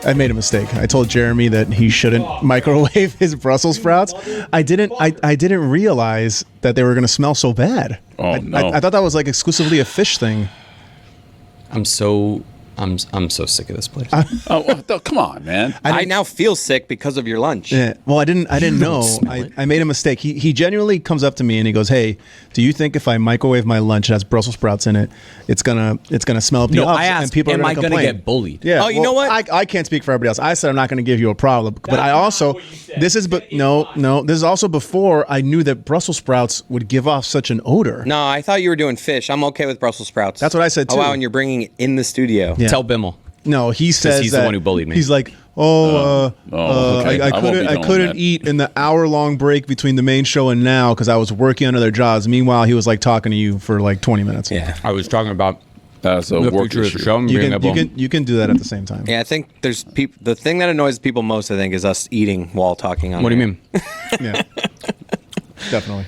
I made a mistake. I told Jeremy that he shouldn't microwave his Brussels sprouts. I didn't realize that they were going to smell so bad. Oh, no. I thought that was like exclusively a fish thing. I'm so sick of this place. Come on, man. I now feel sick because of your lunch. Yeah. Well, I didn't know. smell I made a mistake. He genuinely comes up to me and he goes, "Hey, do you think if I microwave my lunch that has Brussels sprouts in it, it's gonna smell up the ups I asked, and people are am I gonna going to complain?" get bullied? Yeah. Oh, you know what? I can't speak for everybody else. I said I'm not going to give you a problem, but I also this is also before I knew that Brussels sprouts would give off such an odor. No, I thought you were doing fish. I'm okay with Brussels sprouts. That's what I said too. Oh, wow, and you're bringing it in the studio. Yeah. Tell Bimmel. No, he says he's that the one who bullied me. He's like, okay. I couldn't eat in the hour-long break between the main show and now because I was working on other jobs. Meanwhile, he was like talking to you for like 20 minutes. Yeah. I was talking about That's a the work future of issue. the show. You can do that at the same time. Yeah, I think there's people. The thing that annoys people most, I think, is us eating while talking on. What do you mean? Yeah. Definitely.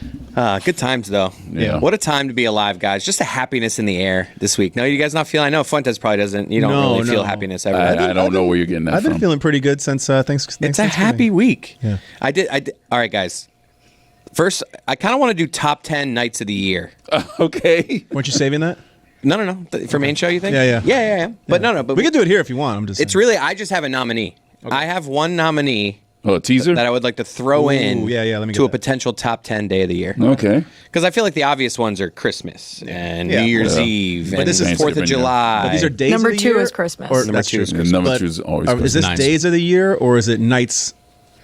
Good times, though. Yeah. What a time to be alive, guys. Just a happiness in the air this week. No, you guys not feel? I know Fuentes probably doesn't. You don't really feel happiness ever. I don't know where you're getting that I've been from. feeling pretty good since Thanksgiving. It's a happy week. Yeah. I did. All right, guys. First, I kind of want to do top 10 nights of the year. Okay. Weren't you saving that? No. For main show, you think? Yeah. But no. But we can do it here if you want. I'm just. It's really. I just have a nominee. Okay. I have one nominee. Oh, a teaser? That I would like to throw in let me to a get that. potential top 10 day of the year. Okay. Because I feel like the obvious ones are Christmas and New Year's Eve and this is 4th of July. But these are days Number of the 2 year? is Christmas. Or, Number that's 2 true. is Christmas. Number But- 2 is always Is Christmas. this Nice. days of the year or is it nights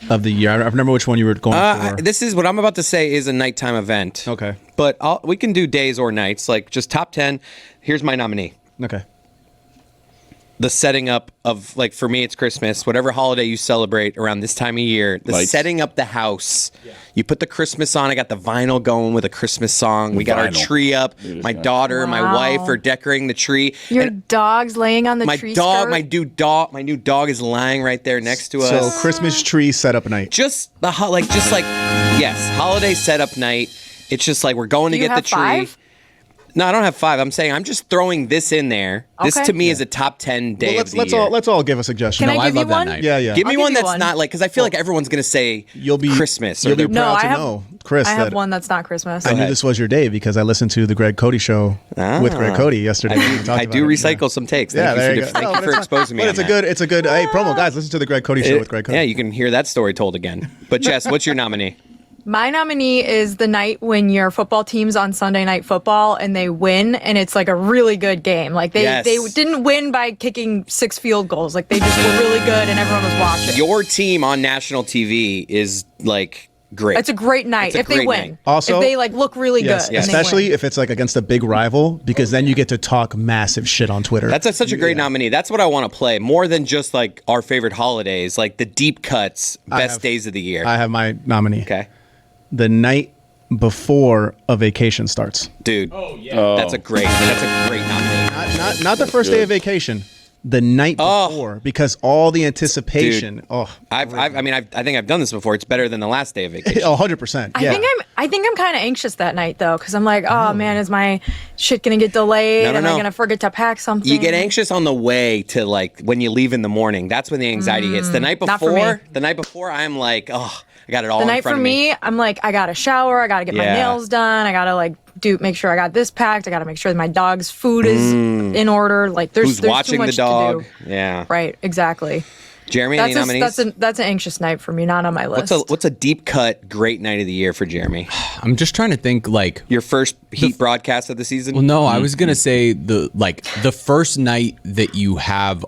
of the year? I remember which one you were going for. This is what I'm about to say is a nighttime event. Okay. But we can do days or nights, like just top 10. Here's my nominee. Okay. The setting up of, like, for me, it's Christmas. Whatever holiday you celebrate around this time of year, the Lights. setting up the house. Yeah. You put the Christmas on. I got the vinyl going with a Christmas song. We got our Vinyl. tree up. My daughter, my wife are decorating the tree. Your And dog's laying on the my tree dog, skirt. my new dog is lying right there next to So us. Christmas tree setup night. Just yes, holiday setup night. It's just like we're going to Do you get the have tree. 5? No, I don't have 5. I'm saying I'm just throwing this in there. This Okay. to me is a top 10 day of the let's year. all give a suggestion. Can I give you love that one? night. Yeah. Give me I'll one give you that's one. not like, because I feel like everyone's gonna say Christmas. You'll be they're- proud No, to I have- know, Chris, I have that one that's not Christmas. I knew this was your day because I listened to the Greg Cody show with Greg Cody yesterday. We talked I about do it. recycle some takes. Yeah, Thank there you you for, go. thank No, you for but exposing me. But on it's a that. good hey promo, guys. Listen to the Greg Cody show with Greg Cody. Yeah, you can hear that story told again. But Jess, what's your nominee? My nominee is the night when your football team's on Sunday Night Football and they win, and it's like a really good game. Like they didn't win by kicking 6 field goals. Like they just were really good, and everyone was watching. Your team on national TV is like great. It's a great night It's a if they great win. night. Also- if they like look really Yes, good, and they especially win. if it's like against a big rival, because then you get to talk massive shit on Twitter. That's such a great nominee. That's what I want to play more than just like our favorite holidays, like the deep cuts, best days of the year. I have my nominee. Okay, The night before a vacation starts. dude. That's a great nominee. Not the first day of vacation. The night before, because all the anticipation. Dude. Oh, I think I've done this before. It's better than the last day of vacation. 100%. Yeah. I think I'm kind of anxious that night though, because I'm like, oh man, is my shit gonna get delayed? No. Am I gonna forget to pack something? You get anxious on the way to, like, when you leave in the morning. That's when the anxiety hits. The night not for me. before, I'm like, oh, I got it all The in night front for of me. I'm like, I gotta shower, I gotta get my Yeah. nails done, I gotta like make sure I got this packed, I gotta make sure that my dog's food is in order. Like there's Who's watching too much the dog? to do. Yeah. Right, exactly. Jeremy, any nominees? That's an anxious night for me, not on my list. What's a deep cut great night of the year for Jeremy? I'm just trying to think like. Your first Heat broadcast of the season? Well, no, I was gonna say the first night that you have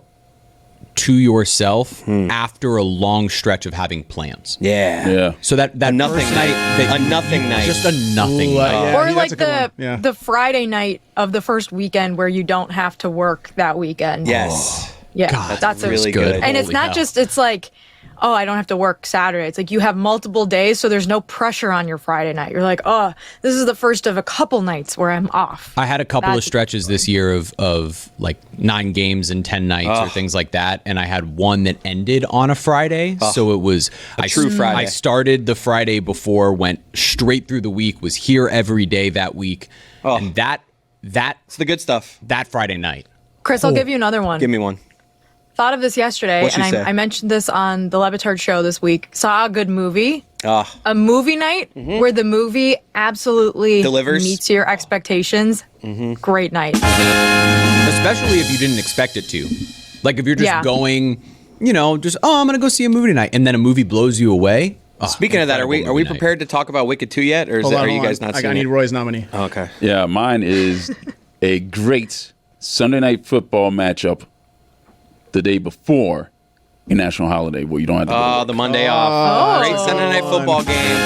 to yourself after a long stretch of having plans. Yeah. Yeah. So that nothing first night. that A nothing night. just a nothing Ooh, night. yeah, or that's like a good one. Yeah. the Friday night of the first weekend where you don't have to work that weekend. Yes. Yeah, God, that's a really good. And it's Holy not hell. just, it's like, oh, I don't have to work Saturday. It's like you have multiple days, so there's no pressure on your Friday night. You're like, oh, this is the first of a couple nights where I'm off. I had a couple of That's- stretches this year of like 9 games and 10 nights or things like that, and I had one that ended on a Friday. So it was a true Friday. I started the Friday before, went straight through the week, was here every day that week, and that It's the good stuff. Friday night. Chris, I'll give you another one. Give me one. thought of this yesterday, What'd and she say? I mentioned this on the Le Batard Show this week. Saw a good movie. Oh, A movie night where the movie absolutely Delivers. meets your expectations. Great night. Especially if you didn't expect it to. Like if you're just Yeah. going, I'm gonna go see a movie tonight, and then a movie blows you away. Oh, speaking of that, are we incredible movie night. prepared to talk about Wicked 2 yet, or Hold on, are you hold guys on. not I seeing need it? Roy's nominee. Oh, okay. Yeah, mine is a great Sunday night football matchup the day before a national holiday where you don't have to go to Oh, work. the Monday off. Oh. Great Sunday night football game.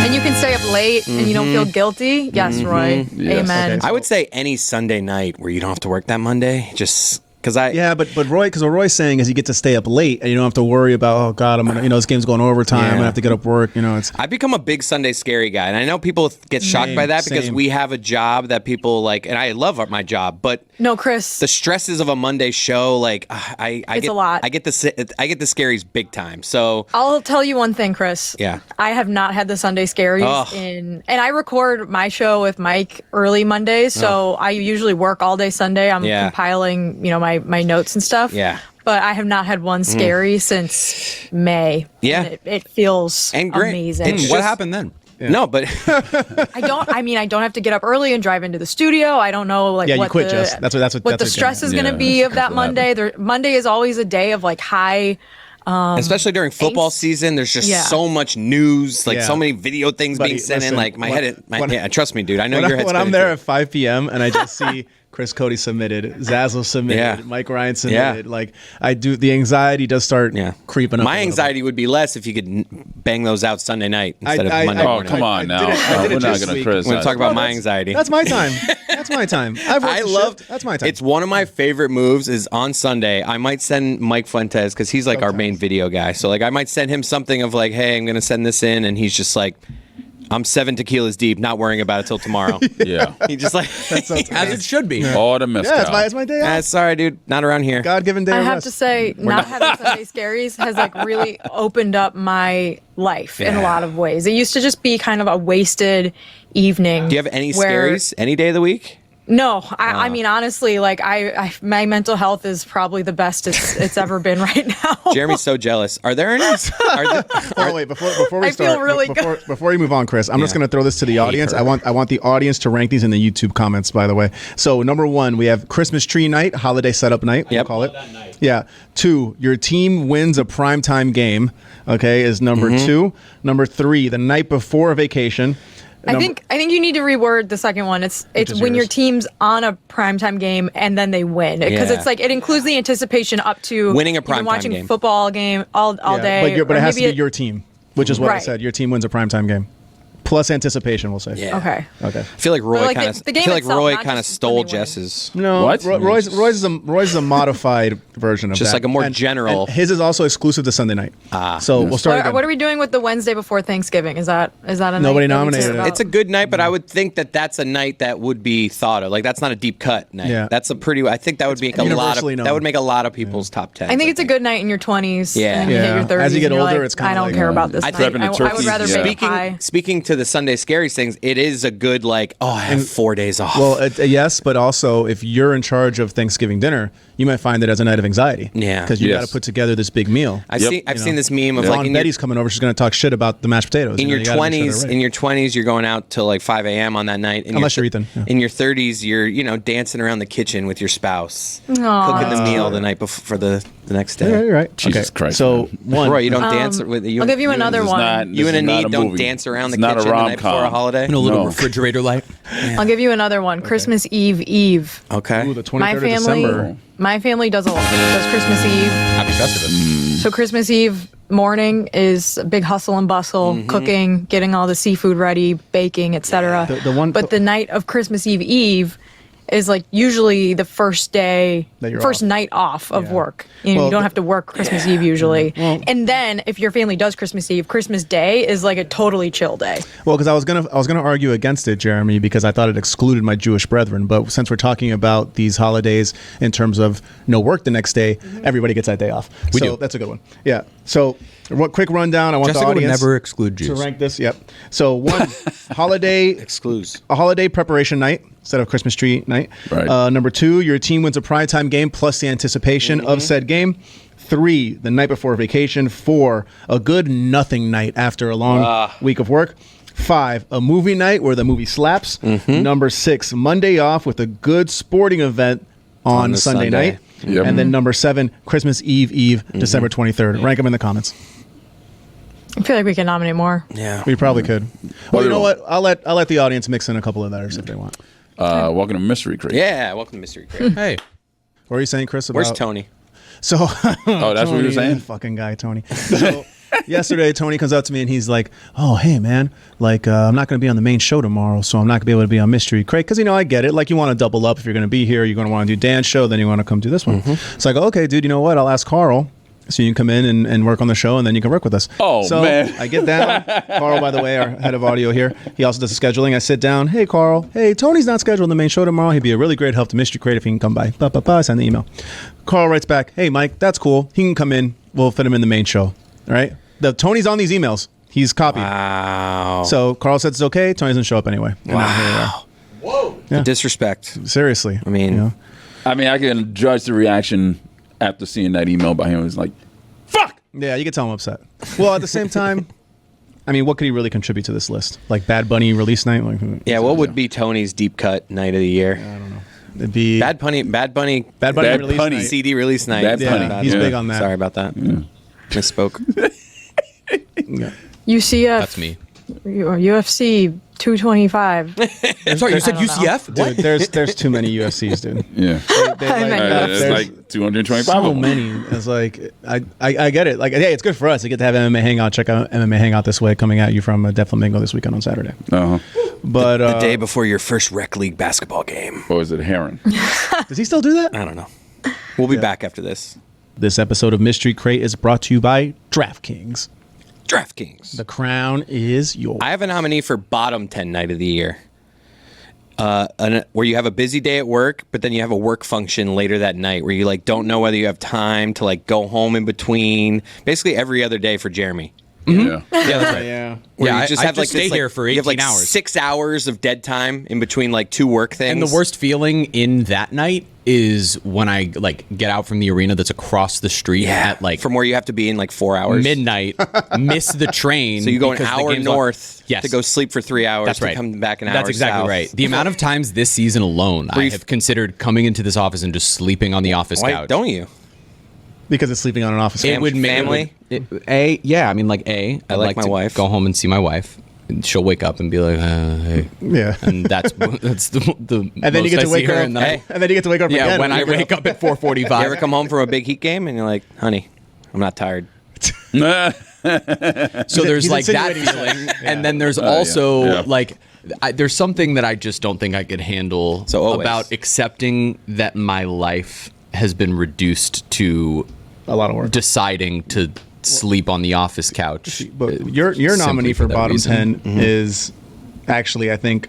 And you can stay up late and you don't feel guilty. Yes, Roy. Yes. Amen. Okay. I would say any Sunday night where you don't have to work that Monday, just because Yeah, but Roy, because what Roy's saying is you get to stay up late and you don't have to worry about, oh God, I'm gonna, this game's going overtime. I'm Yeah. gonna have to get up work. It's I've become a big Sunday scary guy, and I know people get shocked by that because Same. we have a job that people like, and I love my job, but No, Chris. the stresses of a Monday show, like I It's get a lot. I get the scaries big time. So I'll tell you one thing, Chris. Yeah. I have not had the Sunday scaries Ugh. and I record my show with Mike early Mondays, so I usually work all day Sunday. I'm Yeah. compiling, my notes and stuff. Yeah. But I have not had one scary since May. Yeah. And it feels And great. amazing. It's What just- happened then? no, but I don't have to get up early and drive into the studio. I don't know Yeah, you what quit, the, Jess. That's what the you're stress getting is going to Yeah, be of that's that what Monday. Monday is always a day of like high. especially during football angst. season, there's just Yeah. so much news, like Yeah. so many video things Buddy, being sent in. listen, Like my when- head, when- yeah, trust me, dude. I know when, your head's when I'm spinning there too. at 5 p.m. and I just see Chris Cody submitted, Zazzle submitted, Yeah. Mike Ryan submitted, Yeah. like the anxiety does start creeping up. My anxiety would be less if you could bang those out Sunday night instead of Monday Oh, morning. come on now. I did it We're not this going to week. criticize. We're going to talk about my that's- anxiety. That's my time. That's my time. I've worked I the love. shift. That's my time. It's one of my favorite moves. Is on Sunday. I might send Mike Fuentes because he's like our main video guy. So like I might send him something of like, hey, I'm going to send this in, and he's just like, I'm 7 tequilas deep, not worrying about it till tomorrow. Yeah. He just like, That's so As it should be. All the mess. yeah, it's my day off. sorry, dude, not around here. God-given day I of have rest. to say, not having Sunday scaries has like really opened up my life in a lot of ways. It used to just be kind of a wasted evening. Do you have any where- scaries any day of the week? No, I mean honestly, like I my mental health is probably the best it's ever been right now. Jeremy's so jealous. Are there any? Oh wait, before we I start, feel really before we move on, Chris, I'm just Yeah. going to throw this to the audience. her. I want the audience to rank these in the YouTube comments. By the way, so number 1, we have Christmas tree night, holiday setup night. We'll Yep. call it. Yeah. 2, your team wins a primetime game. Okay, is number Mm-hmm. 2. Number 3, the night before a vacation. I think you need to reword the second one. It's is when your yours? team's on a primetime game and then they win, because Yeah. it's like it includes the anticipation up to Winning a you've been primetime watching game. football game all day. But it or has to maybe be your team, which is what I Right. said. Your team wins a primetime game, plus anticipation. We'll say. Yeah. Okay. Okay. I feel like Roy like kind of. the I game feel like itself, Roy not kind of just stole when they win. Jess's. No, What? Roy's is a modified version of Just that. like a more general- And his is also exclusive to Sunday night. So we'll start again. What are we doing with the Wednesday before Thanksgiving? Is that a night Nobody that we nominated care it. about? It's a good night, but I would think that that's a night that would be thought of. Like that's not a deep cut night. Yeah. That's a pretty. I think that would make a lot of. universally known. That would make a lot of people's top 10. I think it's a good night in your 20s. Yeah. And then you Yeah. hit your 30s. As you get and you're older, like, it's kinda I don't like, care about this I night. think- Prepping the I would turkeys, rather yeah. bake a pie. Speaking to the Sunday scaries things, it is a good like. Oh, I have 4 days off. Well, yes, but also if you're in charge of Thanksgiving dinner, you might find it as a night of anxiety. Yeah. Because you Yes. got to put together this big meal. I've Yep. seen this meme of If like Aunt in your, Betty's coming over, she's going to talk shit about the mashed potatoes. in You know, your you gotta make sure they're 20s. ready. In your 20s, you're going out till like 5 a.m. on that night. In Unless your, you're Ethan, yeah. In your 30s, you're dancing around the kitchen with your spouse, cooking the meal the night before for the next day. Yeah, you're right. Jesus okay. Christ, So man. one. Roy, you don't dance with you. I'll give you another This is one. not- You this and is not Anit a don't movie. dance around the It's not a kitchen the night before a rom-com. holiday. And a little No. refrigerator light. I'll give you another one. Christmas Eve. Okay. Ooh, the 23rd My of family, December. my family does Christmas Eve. Happy Festivus. So Christmas Eve morning is a big hustle and bustle, cooking, getting all the seafood ready, baking, etc. But the night of Christmas Eve is like usually the first night off of Yeah. work. Well, You don't have to work Christmas Eve usually. And then if your family does Christmas Eve, Christmas Day is like a totally chill day. Well, because I was gonna argue against it, Jeremy, because I thought it excluded my Jewish brethren. But since we're talking about these holidays in terms of no work the next day, everybody gets that day off. We do. That's a good one. Yeah. So What quick rundown? I want Jessica the would audience never exclude to juice. rank this. Yep. So one, holiday Excludes. a holiday preparation night instead of Christmas tree night. Right. Number 2, your team wins a primetime game plus the anticipation of said game. 3, the night before vacation. 4, a good nothing night after a long week of work. 5, a movie night where the movie slaps. Number 6, Monday off with a good sporting event on the Sunday Sunday. night. Yep. And then number 7, Christmas Eve, December 23rd. Rank them in the comments. I feel like we can nominate more. Yeah. We probably could. Well, you know Well, what? I'll let the audience mix in a couple of letters if they want. Welcome to Mystery Crate. Yeah. Welcome to Mystery Crate. Hey, What are you saying, Chris? About Where's Tony? So, Oh, that's what you were saying? that fucking guy, Tony. So, yesterday, Tony comes up to me and he's like, "Oh, hey, man, like, I'm not going to be on the main show tomorrow, so I'm not going to be able to be on Mystery Crate." Because, I get it. Like, you want to double up if you're going to be here. You're going to want to do Dan's show, then you want to come do this one. So I go, "Okay, dude, you know what? I'll ask Carl so you can come in and work on the show, and then you can work with us." Oh, so man. I get down. Carl, by the way, our head of audio here, he also does the scheduling. I sit down. "Hey, Carl. Hey, Tony's not scheduled on the main show tomorrow. He'd be a really great help to Mystery Crate if he can come by." Send the email. Carl writes back, "Hey, Mike, that's cool. He can come in. We'll fit him in the main show." All right? Tony's on these emails. He's copied. Wow. So Carl says it's okay. Tony doesn't show up anyway. And now here we are. Whoa. Yeah. Disrespect. Seriously. I mean- I mean, I can judge the reaction after seeing that email by him. It's like, fuck! Yeah, you can tell I'm upset. Well, at the same time, I mean, what could he really contribute to this list? Like Bad Bunny release night? Like, Yeah. What would be Tony's deep cut night of the year? it'd be Bad Bunny Bad Bunny Bad release Bunny. night. CD release night. Bad Sorry Bunny. about He's that. big on that. Sorry about that. Misspoke. Yeah. UCF. that's me. Or UFC 225. I'm sorry, you said I don't know. UCF? Dude, there's too many UFCs, dude. Yeah. I meant It's there's like 225 so of them. many. It's like I get it. Like, hey, it's good for us. You get to have MMA Hangout. Check out MMA Hangout this way, coming at you from Death Flamingo this weekend on Saturday. Uh-huh. But The day before your first rec league basketball game. Or is it Heron? does he still do that? I don't know. We'll be back after this. This episode of Mystery Crate is brought to you by DraftKings. DraftKings. The crown is yours. I have a nominee for bottom 10 night of the year. Where you have a busy day at work, but then you have a work function later that night where you like don't know whether you have time to like go home in between. Basically every other day for Jeremy. Yeah. Yeah, that's right. Yeah. Where Yeah, you just I have just like stay this, here for you have like 18 hours. 6 hours of dead time in between like two work things. And the worst feeling in that night is when I like get out from the arena that's across the street at like from where you have to be in like 4 hours. midnight, miss the train. So you go an because the hour game's on- north Yes. to go sleep for 3 hours That's to right. come back an hour That's exactly south. right. The amount of times this season alone I you have considered coming into this office and just sleeping on the office Why couch. don't you? Because it's sleeping on an office. It would make Family? yeah. I mean, like I'd like my to wife. Go home and see my wife. And she'll wake up and be like, hey, Yeah. and that's the And then you get to wake her up. And then I- And then you get to wake up yeah, again. when I wake up at 4:45. You ever come home from a big Heat game and you're like, honey, I'm not tired. So there's he's like that insinuating feeling, sex. and then there's yeah. also Yeah. like there's something that I just don't think I could handle So always. about accepting that my life has been reduced to a lot of work. deciding to sleep on the office couch. But your Simply nominee for that bottom reason. 10 is actually, I think,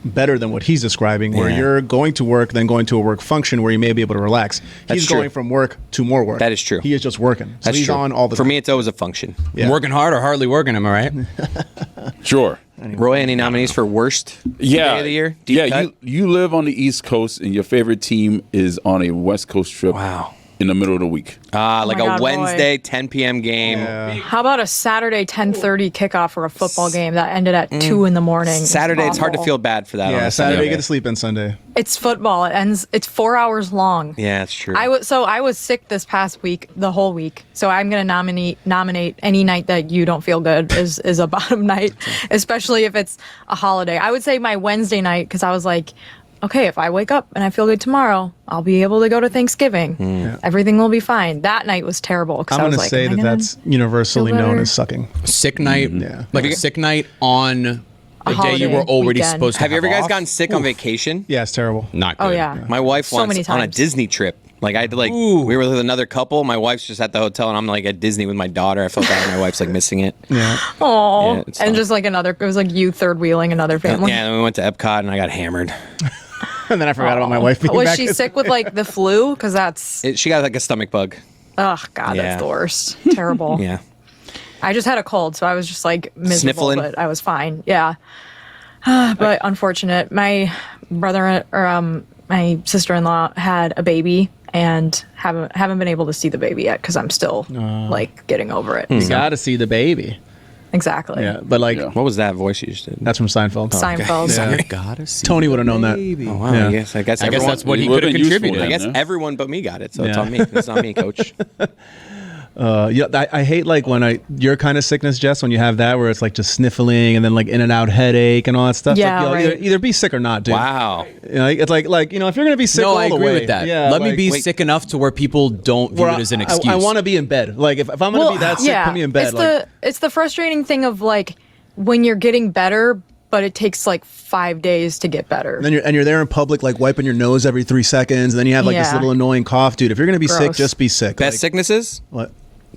better than what he's describing, where Yeah. you're going to work, then going to a work function where you may be able to relax. That's He's true. going from work to more work. That is true. He is just working. So That's he's true. on all the For time. me, it's always a function. Yeah. I'm working hard or hardly working, am I right? Sure. Roy, any nominees for worst Yeah. day of the year? Deep yeah, cut? you live on the East Coast and your favorite team is on a West Coast trip Wow. in the middle of the week. Like my a God, Roy. Wednesday 10 p.m. game. How about a Saturday 10:30 kickoff for a football game that ended at 2 in the morning? Saturday, it's hard to awful. feel bad for that. on Yeah, a Saturday Sunday. you get to sleep in Sunday. It's football. It ends. It's 4 hours long. Yeah, that's true. I was sick this past week, the whole week. So I'm gonna nominate any night that you don't feel good is a bottom night, especially if it's a holiday. I would say my Wednesday night because I was like, okay, if I wake up and I feel good tomorrow, I'll be able to go to Thanksgiving. Everything will be fine. That night was terrible because I'm I was going to like, say am I that gonna that's universally feel known better? as sucking. Sick night, Yeah. like a sick night on a day you holiday were already weekend. supposed to have you ever guys off? gotten sick on vacation? Yeah, it's terrible. Not good. Oh yeah. My wife So once many on a times. Disney trip. Like I had to like Ooh. we were with another couple. My wife's just at the hotel and I'm like at Disney with my daughter. I felt bad my wife's like missing it. Yeah. Oh, Yeah, it's and fun. just like it was like you third wheeling another family. Yeah, and then we went to Epcot and I got hammered. And then I forgot about my wife being Was back. she sick with like the flu? Because that's She got like a stomach bug. oh god, Yeah. that's the worst. Terrible. Yeah. I just had a cold, so I was just like miserable, Sniffling? but I was fine. Yeah. But unfortunate. My brother or my sister-in-law had a baby and haven't been able to see the baby yet because I'm still like getting over it. You got to see the baby. Exactly. Yeah, but like What was that voice you just did? that's from Seinfeld. Seinfeld. Yeah. Gotta see. Tony would have known that. Oh, wow. Yeah. I guess I guess everyone, that's what he It could have would've been useful contributed. I then. guess Yeah. everyone but me got it, so it's Yeah. on me. It's not me, coach. Yeah, I hate like when your kind of sickness, Jess, when you have that where it's like just sniffling and then like in and out headache and all that stuff. Yeah, like, right. either be sick or not, dude. Wow. You know, it's like if you're gonna be sick, No, all I the agree way, with that. Yeah, Let me like, be wait. sick enough to where people don't view where it as an excuse. I want to be in bed. Like if I'm gonna be that sick, put me in bed. It's the frustrating thing of like when you're getting better, but it takes like 5 days to get better. and you're there in public, like wiping your nose every 3 seconds, and then you have like this Yeah. little annoying cough, dude. If you're gonna be sick, Gross. just be sick. Best Like, sicknesses? what?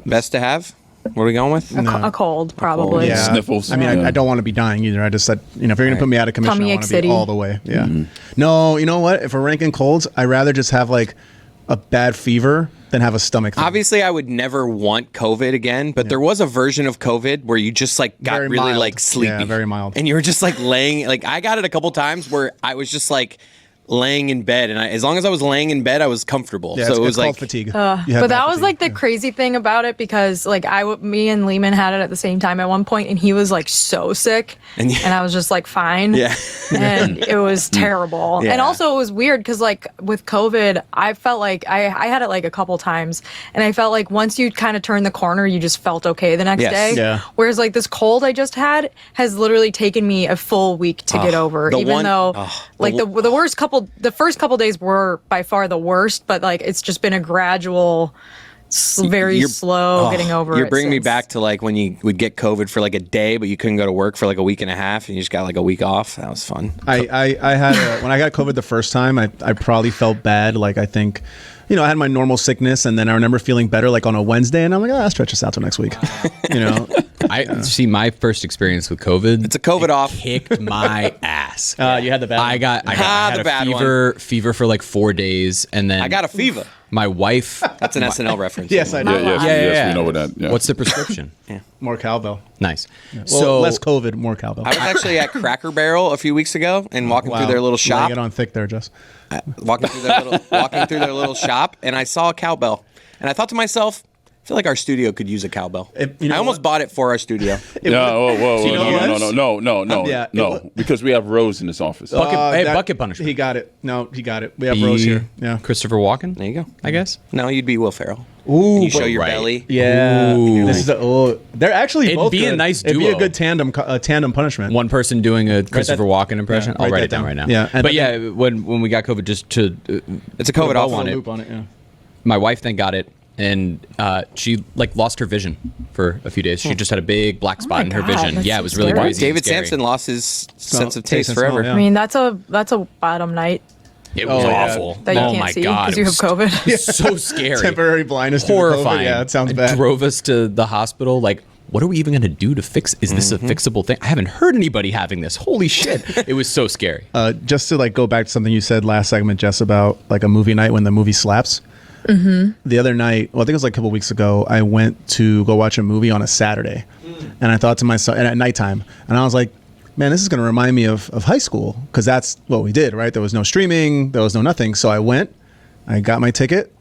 Best to have? What are we going with? A cold, probably. Yeah, Sniffles. I mean, Yeah. I don't want to be dying either. I just said, if you're gonna put me out of commission, Tummy I ache want to be city. all the way. Yeah. Mm-hmm. No, you know what? If we're ranking colds, I'd rather just have like a bad fever than have a stomach thing. Obviously, I would never want COVID again, but there was a version of COVID where you just like got Very really mild. like sleepy. Yeah, very mild. And you were just like laying, like I got it a couple times where I was just like laying in bed, and as long as I was laying in bed, I was comfortable. Yeah, so it's, it was it's called like fatigue. But that was like the crazy thing about it because like me and Lehman had it at the same time at one point, and he was like so sick, And and, you- I was just like fine. Yeah. And it was terrible. Yeah. And also it was weird because like with COVID, I felt like I had it like a couple times, and I felt like once you kind of turned the corner, you just felt okay the next Yes. day. Yeah. Whereas like this cold I just had has literally taken me a full week to get over, the even one- though the like the first couple days were by far the worst, but like it's just been a gradual, very You're- slow getting over it. You're bringing me since. back to like when you would get COVID for like a day, but you couldn't go to work for like a week and a half, and you just got like a week off. That was fun. I had when I got COVID the first time, I probably felt bad. Like I think, I had my normal sickness, and then I remember feeling better like on a Wednesday, and I'm like, I'll stretch this out till next week. I see my first experience with COVID. It's a COVID it off. Kicked my ass. You had the bad. I the had a bad fever for like 4 days, and then I got a fever. my wife. That's an SNL reference. Yes, I know. Yes, we know what that. Yeah. What's the prescription? More cowbell. Nice. Well, So less COVID, more cowbell. I was actually at Cracker Barrel a few weeks ago and walking through their little shop. Laying it on thick there, Jess. Walking through their little shop, and I saw a cowbell, and I thought to myself, I feel like our studio could use a cowbell. You know I almost what? bought it for our studio. Yeah, whoa, You know what? no, Yeah, it no, because we have Rose in this office. bucket punishment. He got it. No, he got it. We have Rose here. Yeah. Christopher Walken. There you go. I guess. No, you'd be Will Ferrell. Ooh, And you show but- your right. belly. Yeah. Ooh. This is they're actually It'd both be a good. nice It'd be a duo. good tandem punishment. One person doing a Christopher Walken impression. yeah, I'll write write that it down down. right now. Yeah, and but I yeah, when we got COVID, just to It's a COVID Put a off bow on on it. it. Loop on it. Yeah. my wife then got it, and she like lost her vision for a few days. She just had a big black spot in her God, vision. that's Yeah, so it was really scary. crazy. and David scary. Sampson lost his sense of taste taste and forever. smell, yeah. I mean, that's a bottom night It was Oh, yeah. awful. that you oh can't my see god, because you have COVID. It was so scary. Temporary blindness. due to COVID. Horrifying. Yeah, it sounds It bad. drove us to the hospital. Like, what are we even going to do to fix? Is this a fixable thing? I haven't heard anybody having this. Holy shit! It was so scary. Just to like go back to something you said last segment, Jess, about like a movie night when the movie slaps. The other night, well, I think it was like a couple weeks ago, I went to go watch a movie on a Saturday, and I thought to myself, and at nighttime, and I was like, man, this is going to remind me of high school, because that's what we did, right? There was no streaming, there was no nothing. So I went, I got my ticket,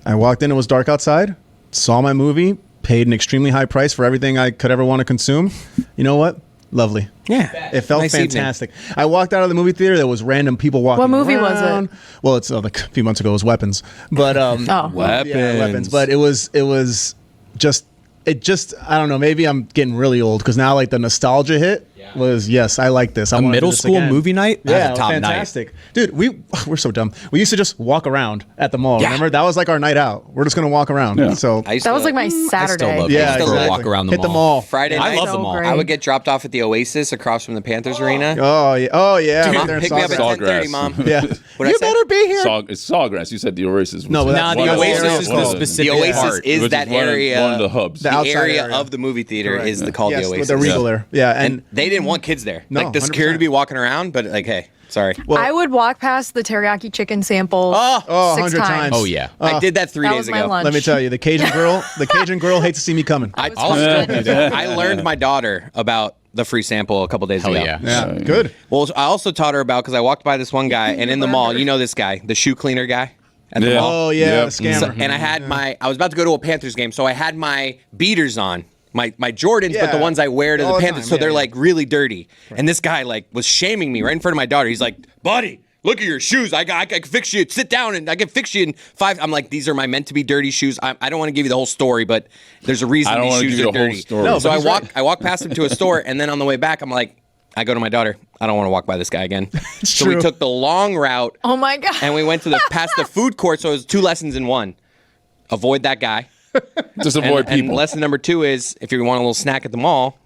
I walked in, it was dark outside, saw my movie, paid an extremely high price for everything I could ever want to consume. You know what? Lovely. Yeah. It felt Nice evening. fantastic. I walked out of the movie theater. There was random people walking. What movie was it? around. Well, it's like a few months ago. It was Weapons, but Oh. Weapons. yeah, Weapons. But it was just I don't know. Maybe I'm getting really old because now like the nostalgia hit was yes, I like this. I A wanna do middle this school again. movie night? That's Yeah, a top fantastic, dude. We're so dumb. We used to just walk around at the mall. Yeah. Remember that was like our night out. We're just gonna walk around. Yeah. So I used That to- was like my Saturday. love yeah, I used to exactly. walk around the hit the mall. mall. Friday I night. love So them all. great. I would get dropped off at the Oasis across from the Panthers Arena. Oh yeah, oh yeah. Mom, right there in pick me up at Sawgrass. 10:30, Mom. Yeah, What'd I you say? better be here. It's Sawgrass. You said the Oasis. Was No, but Nah, that's the one of Oasis areas is the called- specific The Oasis part. is Which that is one of- area. one of the hubs. The The outside area area. of the movie theater Correct. is called Yes, the with Oasis. the Regal there. Yeah, And they didn't want kids there. No, like the security 100%. be walking around, but like, hey, Sorry. Well, I would walk past the teriyaki chicken samples Oh, 6 100 times. times. Oh yeah. I did that 3 That days was my ago. lunch. let me tell you, the Cajun girl hates to see me coming. I was good. I learned my daughter about the free sample a couple days Hell ago. yeah. Yeah, good. Well, I also taught her about, because I walked by this one guy, and in the mall, you know this guy, the shoe cleaner guy at the mall. Oh yeah, Yep. the scammer. So- and I had I was about to go to a Panthers game, so I had my beaters on. My Jordans, but the Yeah. ones I wear to the All the Panthers, time, so yeah, they're yeah. like really dirty. And this guy like was shaming me right in front of my daughter. He's like, "Buddy, look at your shoes. I can fix you. Sit down, and I can fix you in 5." I'm like, "These are my meant to be dirty shoes." I don't want to give you the whole story, but there's a reason I don't these wanna shoes give you are the whole dirty. story. No, So but I he's walk right. I walk past him to a store, and then on the way back, I'm like, I go to my daughter, I don't want to walk by this guy again. So we true. took the long route, Oh my god. and we went to past the food court. So it was 2 lessons in 1. Avoid that guy. Just avoid And people. lesson number 2 is, if you want a little snack at the mall,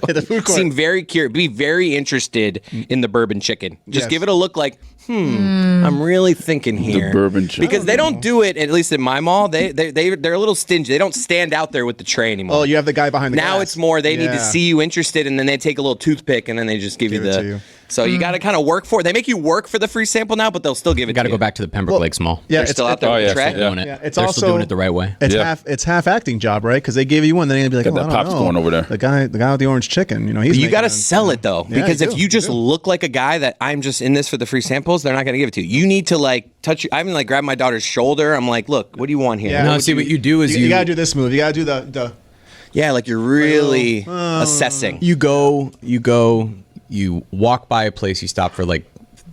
the food court. seem very curious, be very interested in the bourbon chicken. Just Yes. give it a look like, I'm really thinking here. bourbon chicken. Because they don't do it, at least at my mall, they're a little stingy. They don't stand out there with the tray anymore. Oh, you have the guy behind the Now glass. it's more they need to Yeah. see you interested, and then they take a little toothpick and then they just give you Give it the. to you. So you got to kind of work for it. They make you work for the free sample now, but they'll still give it Got to to you. go back to the Pembroke Lakes Mall. Yeah, They're still out there Oh, with yeah, the tray. yeah. Doing it. Yeah, it's They're also still doing it the right way. It's Yeah. it's half acting job, right? Because they gave you one, then you'd be like, Got oh, that I don't pops know. going over there. The guy with the orange chicken, he's. You making got to a- sell it though, Yeah, because you if do, you just do. look like a guy that I'm just in this for the free samples, they're not going to give it to you. You need to like touch. I even like grab my daughter's shoulder. I'm like, look, what do you want here? Yeah. No, see what you do is You gotta do this move. You gotta do the. Yeah, like you're really assessing. you walk by a place, you stop for like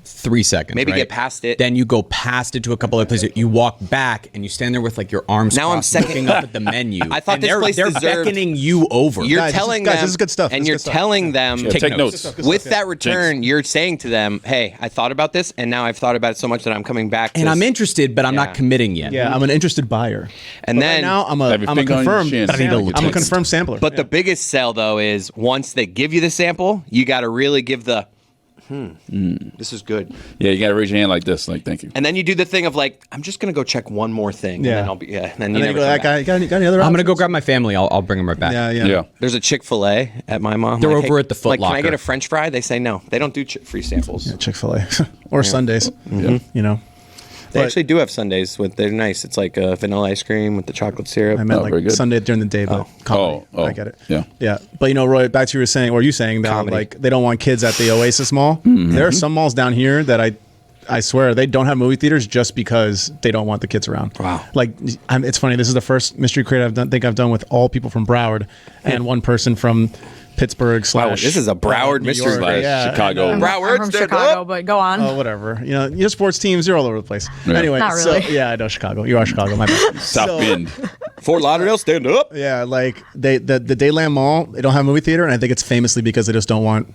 3 seconds. Maybe right? get past it. Then you go past it to a couple other places. You walk back and you stand there with like your arms Now I'm crossed, second- looking up at the menu. I thought and this they're, place they're deserved- beckoning you over. You're Guys, telling this them, is good stuff. and This is you're good stuff. telling them. Yeah, Take take notes. notes. With that return, you're saying to them, "Hey, I thought about this, and now I've thought about it so much that I'm coming back." and I'm interested, but I'm Yeah. not committing yet. Yeah, I'm an interested buyer. And But right then- now I'm Have your a finger on your confirmed. chin. But I need to look I'm a at it. confirmed sampler. But the biggest sell though is once they give you the sample, you got to really give the. This is good. Yeah, you got to raise your hand like this, like thank you. And then you do the thing of like, I'm just gonna go check one more thing. Yeah. And then I'll be. Yeah. And then and you then you never go, come that guy. back. Got any other? I'm gonna go options? grab my family. I'll bring them right back. Yeah, yeah. Yeah. There's a Chick-fil-A at my mom. They're Like, over at the Foot Like, can I Locker. get a French fry? They say no. They don't do free samples. Chick-fil-A or Sundays. Yeah. They But- actually do have Sundays with. They're nice. It's like vanilla ice cream with the chocolate syrup. I meant very like good. Sunday during the day, but comedy. Oh, I get it. yeah. Yeah. But Roy, back to you were saying that Comedy. like they don't want kids at the Oasis Mall. Mm-hmm. There are some malls down here that I swear they don't have movie theaters just because they don't want the kids around. Wow. Like it's funny. This is the first mystery crate I've done with all people from Broward and one person from Pittsburgh / this is a Broward New mystery York. crate. Yeah. Chicago. And, Broward, I'm from stand Chicago, up. but go on. oh, whatever. Your sports teams, you're all over the place. Yeah. Anyway, Not really. yeah, I know Chicago. You are Chicago. My bad. South So- Bend. Fort Lauderdale, stand up. Yeah, like the Dayland Mall, they don't have a movie theater, and I think it's famously because they just don't want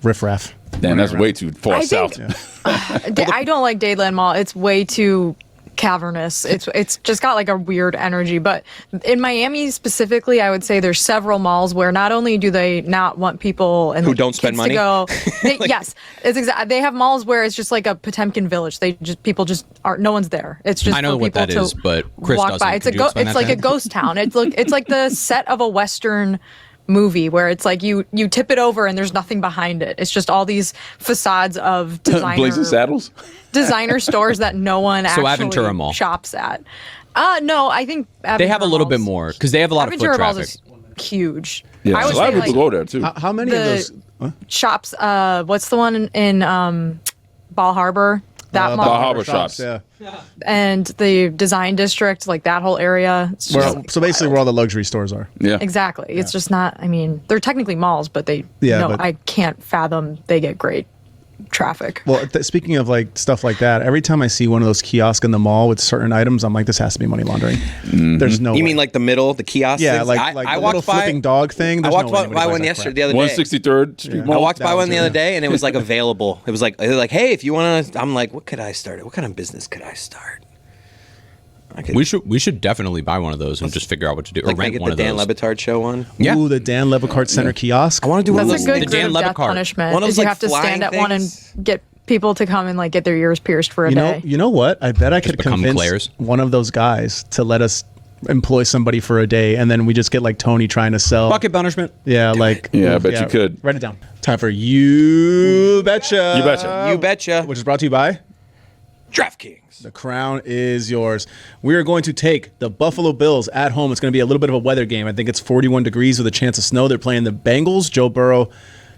riffraff. Damn, that's way too far I south. think I don't like Dayland Mall. It's way too cavernous. It's just got like a weird energy. But in Miami specifically, I would say there's several malls where not only do they not want people and Who like, don't spend kids money? to go, yes, it's exactly. They have malls where it's just like a Potemkin village. People just aren't. No one's there. It's just I know for what people that to is, but Chris walk doesn't. by. It's Could you explain it's that like to a him? ghost town. It's like the set of a Western movie where it's like you tip it over and there's nothing behind it. It's just all these facades of Blazing Saddles. designer stores that no one So actually Aventura Mall. shops at. No, I think They have a little bit more because they have a lot of foot Aventura Malls traffic. is huge. Yeah, I a would lot say of people like go there too. How many of those? the shops. What's the one in Ball Harbor? That mall Bal Harbor shops. Yeah. and the design district, like that whole area. It's just So basically, where all the luxury stores are. Yeah. exactly. It's just not. I mean, they're technically malls, but they. Yeah, no, but- I can't fathom they get great traffic. Well, speaking of like stuff like that, every time I see one of those kiosks in the mall with certain items, I'm like, this has to be money laundering. There's no. You way. mean like the middle, the kiosk? Yeah, things? like I the walked little by, flipping dog thing. I There's walked no way by anybody buys one that yesterday, crap. the other day. 163rd Street I Mall. walked by That one was the it. other day and it was like available. It was like, hey, if you want to, I'm like, what could I start? What kind of business could I start? I could, We should definitely buy one of those and just figure out what to do or like rent make it one the of Dan those. Le Batard Show one. Yeah. Ooh, the Dan Le Batard Center kiosk. I want to do one of That's those. a good the Dan group Le death Batard. punishment. One of Is those, you like, have to stand flying at one and things. get people to come and like get their ears pierced for a day. You know what? I bet I could become convince Claire's. one of those guys to let us employ somebody for a day, and then we just get like Tony trying to sell Bucket punishment. Yeah, like Yeah, I bet you could. Write it down. Time for You Betcha. You betcha. You betcha. Which is brought to you by DraftKings. The crown is yours. We are going to take the Buffalo Bills at home. It's going to be a little bit of a weather game. I think it's 41 degrees with a chance of snow. They're playing the Bengals. Joe Burrow,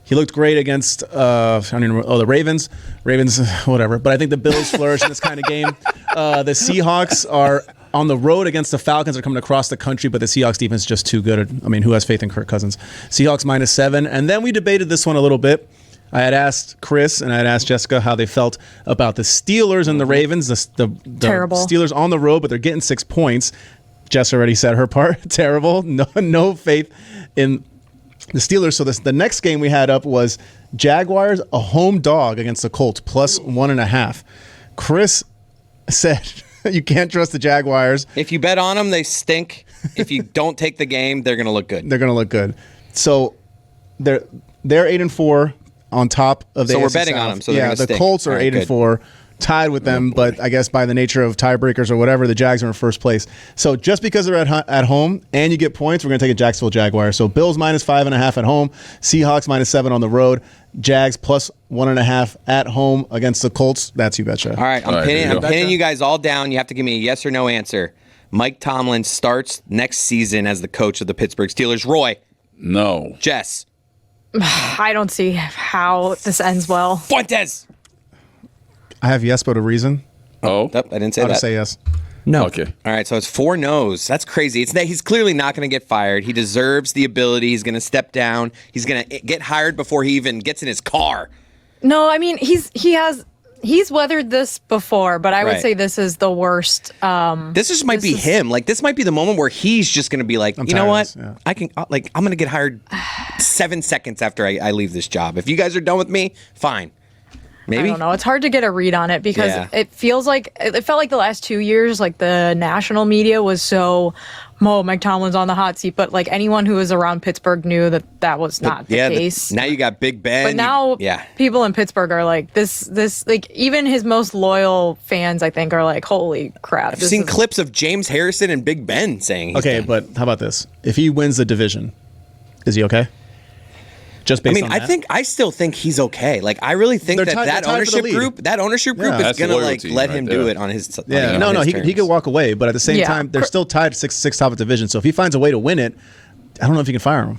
he looked great against I don't even know, the Ravens. Ravens, whatever. But I think the Bills flourish in this kind of game. The Seahawks are on the road against the Falcons. They're coming across the country, but the Seahawks defense is just too good. I mean, who has faith in Kirk Cousins? Seahawks -7. And then we debated this one a little bit. I had asked Chris and I had asked Jessica how they felt about the Steelers and the Ravens. The Terrible. Steelers on the road, but they're getting 6 points. Jess already said her part. Terrible. No faith in the Steelers. So the next game we had up was Jaguars, a home dog against the Colts, +1.5. Chris said you can't trust the Jaguars. If you bet on them, they stink. If you don't take the game, they're going to look good. They're going to look good. So they're 8-4 on top of the So we're AFC betting on South. them, so they're yeah, gonna the stink. Colts are All right, 8-4, tied with them, but I guess by the nature of tiebreakers or whatever, the Jags are in first place. So just because they're at home and you get points, we're going to take a Jacksonville Jaguars. So Bills -5.5 at home, Seahawks -7 on the road, Jags +1.5 at home against the Colts. That's You Betcha. All right, I'm All right, there you go. pinning you guys all down. You have to give me a yes or no answer. Mike Tomlin starts next season as the coach of the Pittsburgh Steelers. Roy, No. Jess, I don't see how this ends well. Fuentes. I have yes, but a reason. Oh. Nope, I didn't say I'll that. just say yes. No. Okay. All right, so it's 4 no's. That's crazy. He's clearly not going to get fired. He deserves the ability. He's going to step down. He's going to get hired before he even gets in his car. No, I mean he's weathered this before, but I would Right. say this is the worst. This just might be him. Like, this might be the moment where he's just going to be like, you know tired what? of this, yeah. I'm going to get hired 7 seconds after I leave this job. If you guys are done with me, fine. Maybe. I don't know. It's hard to get a read on it because Yeah. it felt like the last 2 years, like the national media was so, Mike Tomlin's on the hot seat, but like anyone who was around Pittsburgh knew that was not the case. Now you got Big Ben. But now people in Pittsburgh are like, this, like even his most loyal fans, I think, are like, holy crap. I've seen clips of James Harrison and Big Ben saying he's Okay, done. but how about this? If he wins the division, is he okay? Just based on that? I still think he's okay. Like, I really think They're that tied- that they're tied for the ownership group Yeah. is That's gonna like loyalty let right him there. do it on his. Yeah, on no, his he terms. could walk away, but at the same Yeah. time, they're still tied 6 top of division. So if he finds a way to win it, I don't know if you can fire him.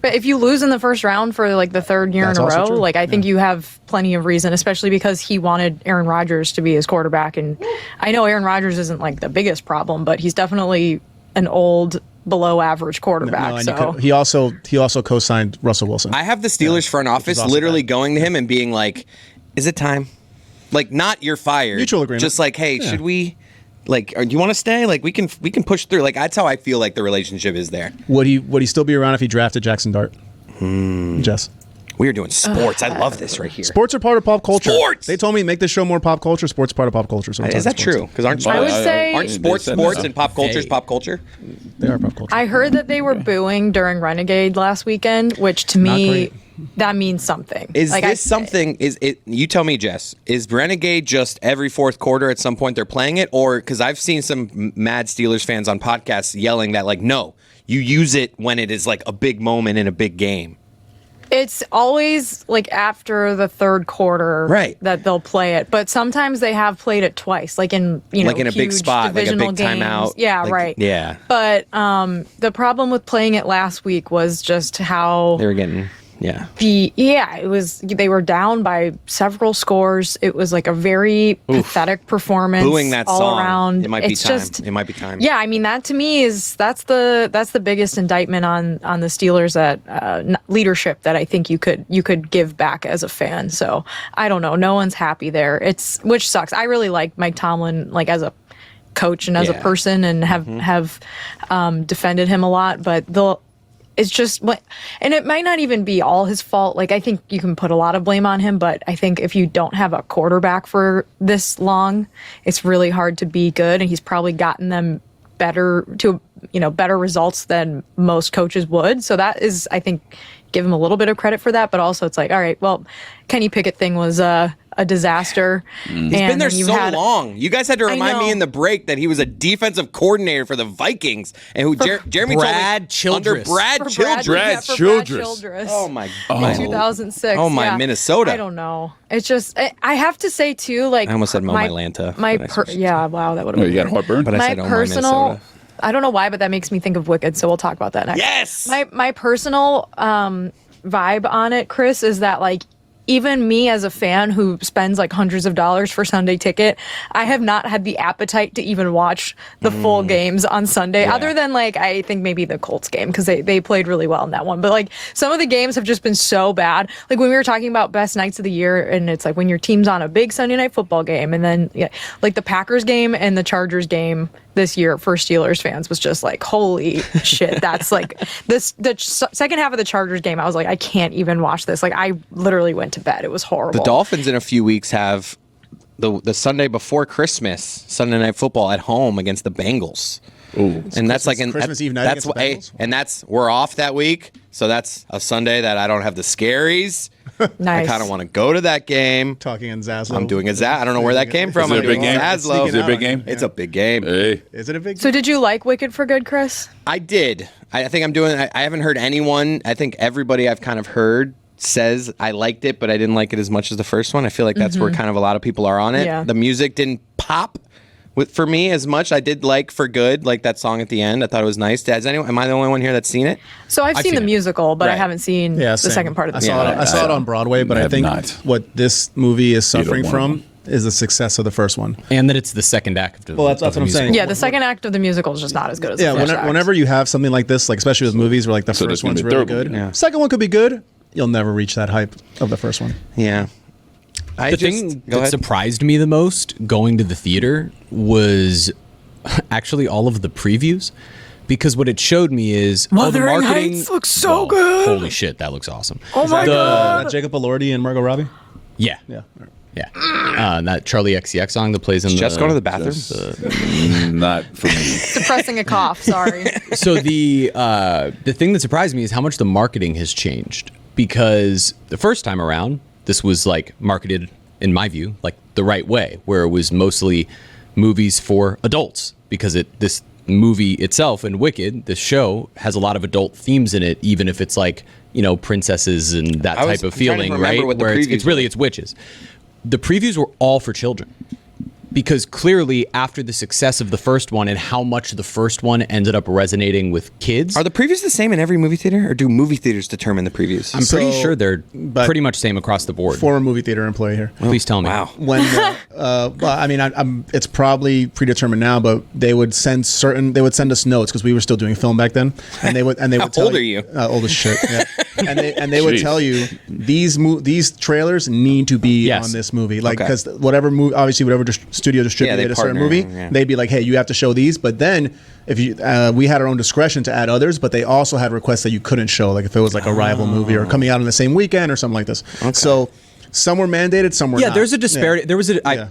But if you lose in the first round for like the third year That's in a also row, true. like I think you have plenty of reason, especially because he wanted Aaron Rodgers to be his quarterback. And I know Aaron Rodgers isn't like the biggest problem, but he's definitely an old, below average quarterback. No, and so he also co-signed Russell Wilson. I have the Steelers front office also literally bad. going to him and being like, "Is it time?" Like, not you're fired. Mutual agreement. Just like, hey, should we? Like, do you want to stay? Like, we can push through. Like, that's how I feel like the relationship is there. Would he still be around if he drafted Jackson Dart? Jess. We are doing sports. I love this right here. Sports are part of pop culture. Sports! They told me make this show more pop culture. Sports are part of pop culture. So I'm Is talking that sports. true? Because aren't I would say- aren't sports they said sports that. and pop culture is Hey. pop culture? They are pop culture. I heard that they were booing during Renegade last weekend, which to Not me great. that means something. Is like, this something? Is it? You tell me, Jess. Is Renegade just every fourth quarter at some point they're playing it, or because I've seen some mad Steelers fans on podcasts yelling that like, no, you use it when it is like a big moment in a big game. It's always like after the third quarter Right. that they'll play it, but sometimes they have played it twice, like in Like in a big huge spot, like a divisional big games. timeout. Yeah, Like, right. yeah. But the problem with playing it last week was just how They were getting it was. They were down by several scores. It was like a very pathetic performance. booing that all song. around. It might be It's time. just It might be time. Yeah, I mean that to me that's the biggest indictment on the Steelers that leadership that I think you could give back as a fan. So I don't know. No one's happy there. Which sucks. I really like Mike Tomlin like as a coach and as a Yeah. person and have defended him a lot, but it's just what, and it might not even be all his fault. Like I think you can put a lot of blame on him, but I think if you don't have a quarterback for this long, it's really hard to be good. And he's probably gotten them better results than most coaches would. So that is, I think, give him a little bit of credit for that. But also, it's like, all right, well, Kenny Pickett thing was a a disaster. He's been there so long. You guys had to remind me in the break that he was a defensive coordinator for the Vikings, and who Jeremy Brad told me under Brad Childress. Oh my! In 2006. Oh my, Minnesota. I don't know. It's just I have to say too. Like I almost said my Atlanta. Wow, that would have. You got heartburn. But I said my personal. I don't know why, but that makes me think of Wicked. So we'll talk about that next. Yes. My personal vibe on it, Chris, is that like, even me as a fan who spends like hundreds of dollars for Sunday ticket, I have not had the appetite to even watch the full games on Sunday, other than like, I think maybe the Colts game, because they played really well in that one. But like, some of the games have just been so bad. Like when we were talking about best nights of the year, and it's like when your team's on a big Sunday night football game, and then like the Packers game and the Chargers game this year for Steelers fans was just like, holy shit. That's like the second half of the Chargers game, I was like, I can't even watch this. Like I literally went to bed. It was horrible. The Dolphins in a few weeks have the Sunday before Christmas, Sunday Night Football at home against the Bengals. Ooh. And that's like Christmas Eve night against the Bengals? and we're off that week, so that's a Sunday that I don't have the scaries. Nice. I kind of want to go to that game. Talking in Zaslow. I'm doing I don't know where that came from. Is it a I'm big doing game? Zaslow. Is it a big game? It's a big game. Hey. Is it a big? So did you like Wicked for Good, Chris? I did. I think I'm doing. I haven't heard anyone. I think everybody I've kind of heard says I liked it, but I didn't like it as much as the first one. I feel like that's where kind of a lot of people are on it. Yeah. The music didn't pop for me as much. I did like For Good, like that song at the end. I thought it was nice. Am I the only one here that's seen it? So I've seen the musical, but I Right. haven't seen the same. second part of the I saw it on Broadway, but I have think not. what this movie is suffering one of from is the success of the first one. And that it's the second act of Well, that's of what the I'm musical. saying. Yeah, the second act of the musical is just not as good as Yeah, the first act. whenever you have something like this, like especially with movies where like the So first there's gonna one's be a really third one. good, Yeah. second one could be good, you'll never reach that hype of the first one. Yeah. The thing that surprised me the most going to the theater was actually all of the previews, because what it showed me is the Wuthering marketing Heights looks so good. Holy shit, that looks awesome. Oh my god! Jacob Elordi and Margot Robbie. Yeah, Yeah. that Charlie XCX song that plays in Just go to the bathroom. Not for me. Suppressing a cough. Sorry. So the thing that surprised me is how much the marketing has changed, because the first time around this was like marketed, in my view, like the right way, where it was mostly movies for adults, because this movie itself and Wicked, this show, has a lot of adult themes in it, even if it's like, princesses and that type of feeling, right? Where it's witches. The previews were all for children, because clearly after the success of the first one and how much the first one ended up resonating with kids. Are the previews the same in every movie theater, or do movie theaters determine the previews? I'm pretty So, sure they're but- pretty much same across the board. Former movie theater employee here. Please tell me. Wow. When well, I mean, it's probably predetermined now, but they would send us notes, because we were still doing film back then, and they would How tell old are you? Old as shit. Yeah. and they would Jeez. tell you these trailers need to be Yes. on this movie, like, Okay. because whatever studio distributed they a certain partner, movie, yeah. they'd be like, hey, you have to show these. But then if you we had our own discretion to add others, but they also had requests that you couldn't show, like if it was like a rival movie or coming out on the same weekend or something like this. So some were mandated, some were Yeah, not. there's a disparity. Yeah. There was Yeah.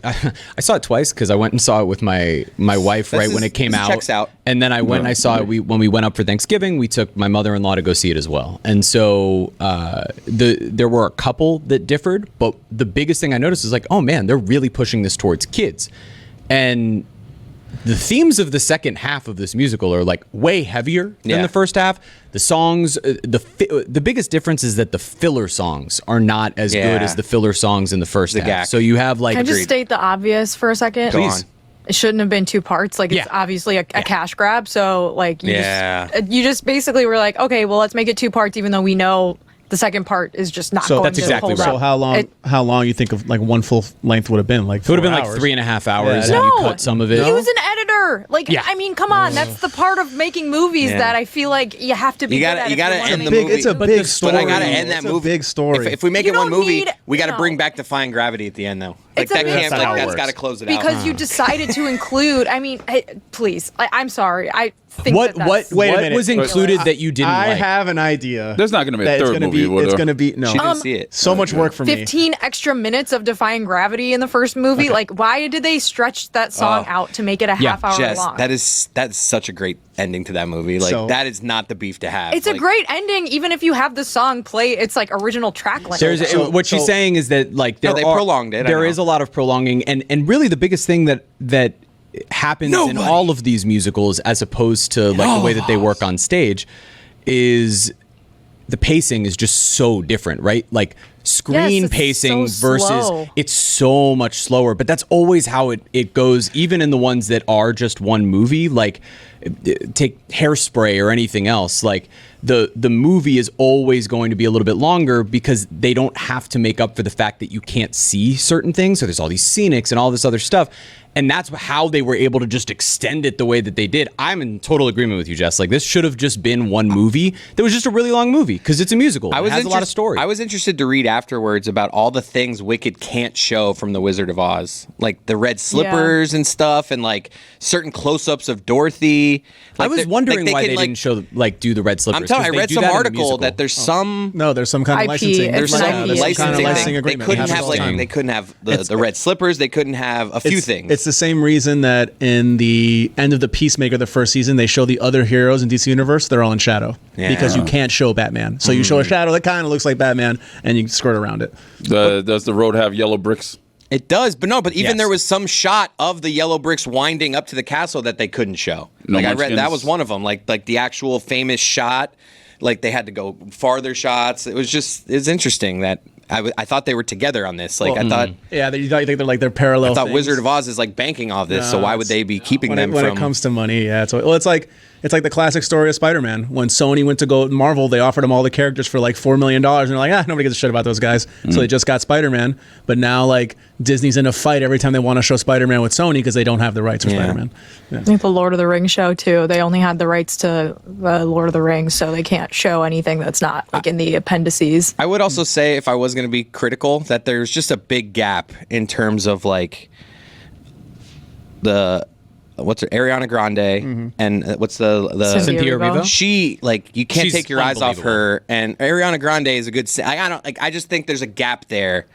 I saw it twice, because I went and saw it with my wife when it came out. checks out. And then I went and I saw it. When we went up for Thanksgiving, we took my mother-in-law to go see it as well. And so there were a couple that differed, but the biggest thing I noticed is like, oh man, they're really pushing this towards kids. And the themes of the second half of this musical are like way heavier than Yeah. the first half. The songs, the biggest difference is that the filler songs are not as good Yeah. as the filler songs in the first half. gack. So you have like, Can I just state the obvious for a second? Go on. It shouldn't have been two parts. Like, it's Yeah. obviously a cash grab. So, like, Yeah. you just basically were like, okay, well, let's make it two parts, even though we know the second part is just not So going That's to exactly hold right. up. So how long you think of like one full length would have been? Like it would have been 4 like hours? 3.5 hours, Yeah. and you No. cut some of it. He was an editor. Like, Yeah. I mean, come on. That's the part of making movies Yeah. that I feel like you have to be You gotta- good at you if gotta wanna end make the movies. movie. It's a But big story. But I gotta end that It's movie. a big story. If we make You it one don't movie, need- we got to no. bring back Defying Gravity at the end, though. Like that a can't. not how Like it that's works. got to close it out. because you decided to include. I mean, please. I'm sorry. I think What that's Wait a what minute. was included that you didn't I like? have an idea. There's not going to be a that it's third gonna movie. be. It's going to be no. She didn't see it. So much work for me. 15 extra minutes of Defying Gravity in the first movie. Like, why did they stretch that song out to make it a half hour Jess, long? that's such a great ending to that movie. Like So- that is not the beef to have. It's like, a great ending, even if you have the song play its like original track list. What she's saying is that like No, they prolonged it, I There know. is a lot of prolonging, and really the biggest thing that happens in all of these musicals, as opposed to like the way that they work on stage, is the pacing is just so different, right? Like screen Yes, it's pacing so versus slow. it's so much slower, but that's always how it goes, even in the ones that are just one movie, like take Hairspray or anything else. Like the movie is always going to be a little bit longer because they don't have to make up for the fact that you can't see certain things. So there's all these scenics and all this other stuff. And that's how they were able to just extend it the way that they did. I'm in total agreement with you, Jess. Like, this should have just been one movie. That was just a really long movie because it's a musical. It has a lot of story. I was interested to read afterwards about all the things Wicked can't show from The Wizard of Oz, like the red slippers and stuff, and like certain close-ups of Dorothy. I Like, was they're- wondering like, why can, they like- didn't show do the red slippers. I'm telling you, 'cause I they read do some that in the article musical. that there's some. No, there's some kind of IP. licensing. It's There's an some IP. there's some kind of licensing licensing thing. They agreement. couldn't It have happens all the time. they couldn't have the red slippers. They couldn't have a few things. It's the same reason that in the end of the Peacemaker, the first season, they show the other heroes in DC Universe. They're all in shadow because you can't show Batman. So you show a shadow that kind of looks like Batman, and you skirt around it. Does the road have yellow bricks? It does, but even Yes. there was some shot of the yellow bricks winding up to the castle that they couldn't show. No Like I read Munchkins? that was one of them. Like the actual famous shot. Like they had to go farther shots. It's interesting that I thought they were together on this. Like I thought. Yeah, you think they're parallel. I thought things. Wizard of Oz is like banking off this, so why would they be keeping when them when from? it comes to money? Yeah, it's like the classic story of Spider-Man. When Sony went to go Marvel, they offered him all the characters for like $4 million, and they're like, nobody gives a shit about those guys. So they just got Spider-Man. But now like Disney's in a fight every time they want to show Spider-Man with Sony because they don't have the rights for Spider-Man. Yeah. I think the Lord of the Rings show too. They only had the rights to the Lord of the Rings, so they can't show anything that's not like in the appendices. I would also say, if I was going to be critical, that there's just a big gap in terms of like Ariana Grande and what's the Cynthia Erivo? She like you can't She's take your eyes off unbelievable. her, and Ariana Grande is a good. I just think there's a gap there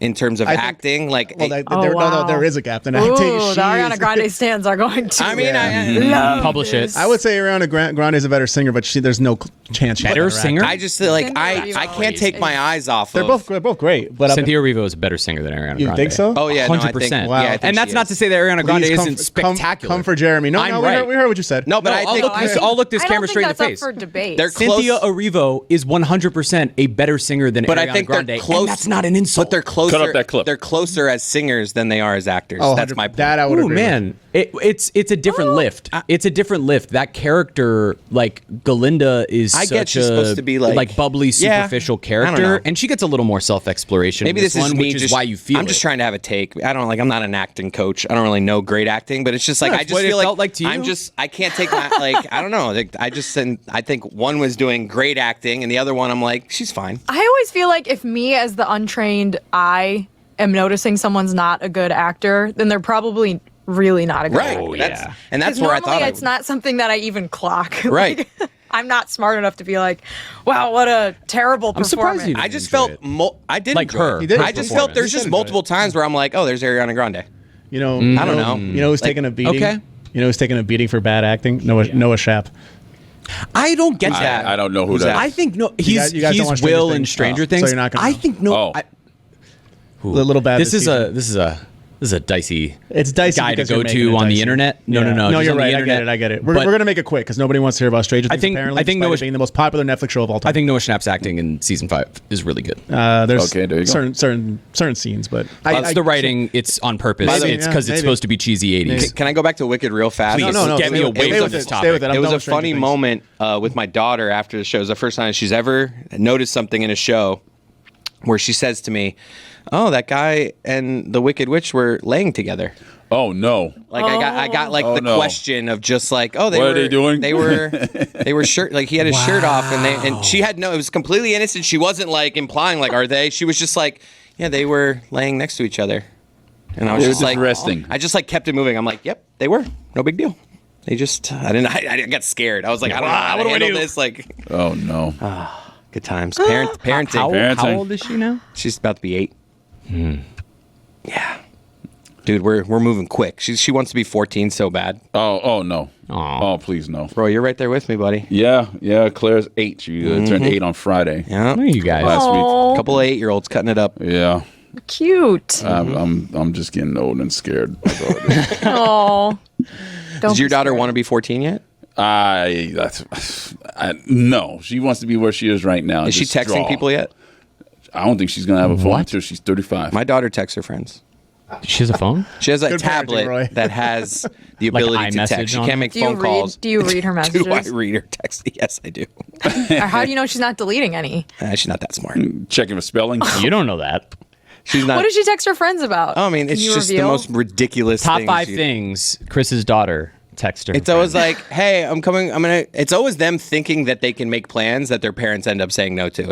in terms of I think- acting. Like Well, wow. there is a gap in Ooh, acting. the Ariana Grande stands are going to. I mean, love Publish it. this. I would say Ariana Grande is a better singer, but there's no chance she's Better a better singer? actor. I just like Cynthia I Erivo can't take my eyes off. They're of, both great, but Cynthia Erivo is a better singer than Ariana You Grande. think so? Oh yeah, no, I think, 100%. Wow. yeah, I think And she that's not is. to say that Ariana Grande Please isn't spectacular. Come for Jeremy. No, I'm no, right. we heard what you said. No, but No, I think I'll look this I don't camera think straight in the that's face. up for debate. They're Cynthia close. Erivo is 100% a better singer than But Ariana I think Grande. they're close. And that's not an insult. But they're closer. Cut up that clip. They're closer as singers than they are as actors. Oh, That's my point. That I would Ooh, agree man, it's a different lift. It's a different lift. That character, like Galinda, is I such get she's supposed to be like bubbly, yeah, superficial I don't know. character, and she gets a little more self-exploration. Maybe in this is one, me. which Just is why you feel. I'm just trying to have a take. I don't like. I'm not an acting coach. I don't really know great acting, but it's just like Yeah, I it's just what it feel felt like to you. I'm just. I can't take my like. I don't know. Like, I think one was doing great acting, and the other one I'm like, she's fine. I always feel like if me as the untrained eye am noticing someone's not a good actor, then they're probably really not a good Right. actor. That's, and that's 'Cause where I normally thought it's not something that I even clock. Right. Like, I'm not smart enough to be like, wow, what a terrible I'm surprised performance. you I just enjoy felt. I did Like enjoy her. it. He did I just felt there's He did just enjoy multiple it. times where I'm like, oh, there's Ariana Grande. You know, I don't know. You know who's taking a beating? okay. You know who's taking a beating for bad acting? Noah Shap. I don't get that. I don't know who Who's that that? I think no. You guys don't He's watch Stranger Will in Things? Stranger Oh, so Things. you're not gonna I know. think no. Oh. A little bad. This this is a dicey. It's dicey guy to because go you're making to it on the dicey. internet. No, Yeah. no. No, just you're on the right. internet. I get it. We're But gonna make it quick because nobody wants to hear about Stranger Things. think- apparently, I think despite Noah it being the most popular Netflix show of all time. I think Noah Schnapp's acting in season 5 is really good. There's Okay, there you go. certain scenes, but It's the writing. It's on purpose. Maybe, It's yeah, because it's maybe. supposed to be cheesy 80s. Can I go back to Wicked real fast? Please. No, Get me stay away with from it, this stay topic. with it. I'm It was done a with Stranger funny Things. moment with my daughter after the show. It was the first time she's ever noticed something in a show where she says to me, "Oh, that guy and the Wicked Witch were laying together." Oh no. Like I got like Oh, the no. question of just like, oh, What are they doing? They were shirt like he had his shirt off and she had no. It was completely innocent. She wasn't like implying like, are they? She was just like, yeah, they were laying next to each other. And I was They're just like, resting. I just like kept it moving. I'm like, yep, they were. No big deal. They just, I got scared. I was like, I don't know how to handle this. Like, Oh no. good times. Parenting. How old is she now? She's about to be 8. Yeah. Dude, we're moving quick. She wants to be 14 so bad. Oh no. Aw. Oh please no. Bro, you're right there with me, buddy. Yeah. Claire's 8. She turned 8 on Friday. Yeah. Look at you guys. Last week. Oh, Couple of 8-year-olds cutting it up. Yeah. cute. I'm just getting old and scared. That's all it is. Oh. Does your daughter want to be 14 yet? No. She wants to be where she is right now. Is she Just texting draw. people yet? I don't think she's gonna have a phone What? until she's 35. My daughter texts her friends. She has a phone? She has a Good parenting, Roy. tablet that has the ability to iMessage text. She on can't it? make Do you phone calls. Do you read her Do I messages? read her text? Yes, I do. Or how do you know she's not deleting any? She's not that smart. Checking for spelling. You don't know that. She's not. What does she text her friends about? I mean, Can it's you just reveal? the most ridiculous Top things 5 you- things Chris's daughter texted her. It's always like, hey, I'm coming. It's always them thinking that they can make plans that their parents end up saying no to.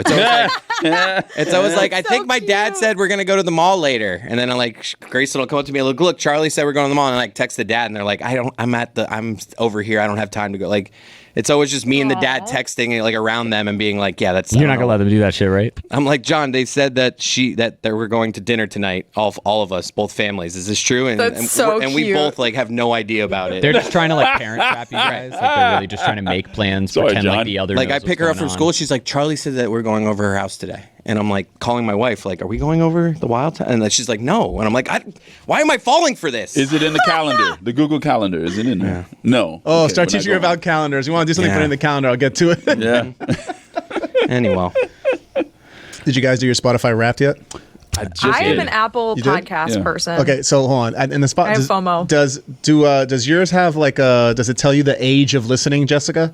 It's always like, I So think my dad cute. said we're gonna go to the mall later, and then I'm like, Grayson will come up to me and look, Charlie said we're going to the mall, and I like text the dad, and they're like, I'm over here, I don't have time to go. Like, it's always just me and the dad Aw. texting like around them and being like, yeah, that's. You're not going to let them do that shit, right? I'm like, John, they said that they were going to dinner tonight, all of us, both families. Is this true? And That's so and we cute. both like have no idea about it. They're just trying to like parent trap you guys. Like they're really just trying to make plans, Sorry, pretend John. like the other Like knows I pick her what's up from going on. school. She's like, Charlie said that we're going over her house today, and I'm like calling my wife, like, are we going over the wild time? And she's like, no, and I'm like, why am I falling for this? Is it in the calendar? The Google Calendar? Is it in there? No. Oh, Okay, start we're not teaching her going. about calendars. You want to do something, Yeah. put it in the calendar. I'll get to it. Yeah. Anyway, Did you guys do your Spotify Wrapped yet? I just I am did. an Apple You did? podcast Yeah. person. Okay, so hold on. In the spot, I have FOMO. Does yours have like does it tell you the age of listening, Jessica?